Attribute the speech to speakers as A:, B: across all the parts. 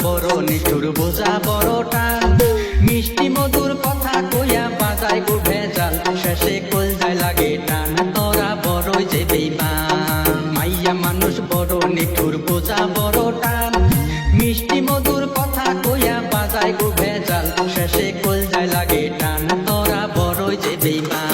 A: বড় নিষ্ঠুর বোঝা বড় টান, মিষ্টি মধুর কথা কইয়া বাজায় গো ভেজাল, শেষে কলজায় লাগে টান, তোরা বড়ই যে বেঈমান। মাইয়া মানুষ বড় নিষ্ঠুর বোঝা বড় টান, মিষ্টি মধুর কথা কইয়া বাজায় গো ভেজাল, শেষে কলজায় লাগে টান, তোরা বড়ই যে বেঈমান।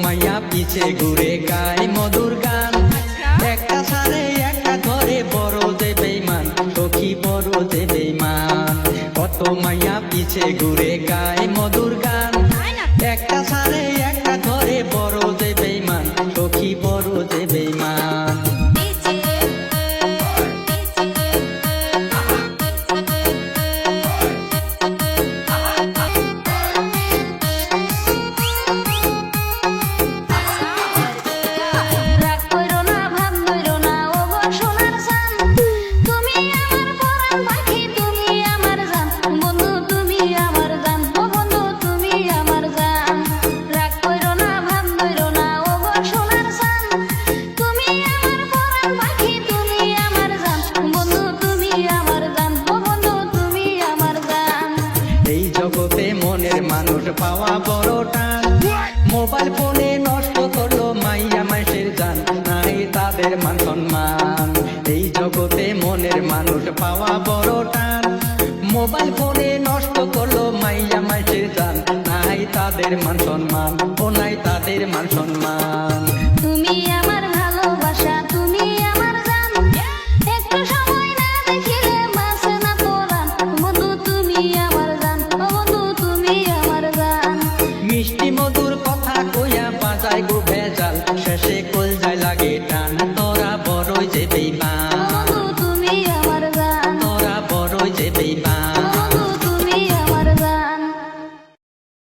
A: মাইয়া পিছে ঘুরে গায় মধুর গান, একটা সারে একটা ঘরে বড় যে বেঈমান, সখী বড় যে বেঈমান। কত মাইয়া পিছে ঘুরে গায় মধুর গান, একটা সারে একটা ঘরে বড় যে বেঈমান, সখী বড় যে বেঈমান। মনের মানুষ পাওয়া বড় টান, মোবাইল ফোনে নষ্ট করলো মাইয়া মাইসের জান, নাই তাদের মান সম্মান। এই জগতে মনের মানুষ পাওয়া বড় টান, মোবাইল ফোনে নষ্ট করলো মাইয়া মাইসের জান, নাই তাদের মান সম্মান, ও নাই তাদের মান সম্মান।
B: তুমি আমার ভালোবাসা, তুমি আমার জান, একটু সময় না দেখিলে বাঁচে না পরাণ, বন্ধু তুমি আমার জান, ও বন্ধু তুমি আমার জান।
A: মিষ্টি মধুর কথা কইয়া বাজায় গো ভেজাল, শেষে কলজায় লাগে টান।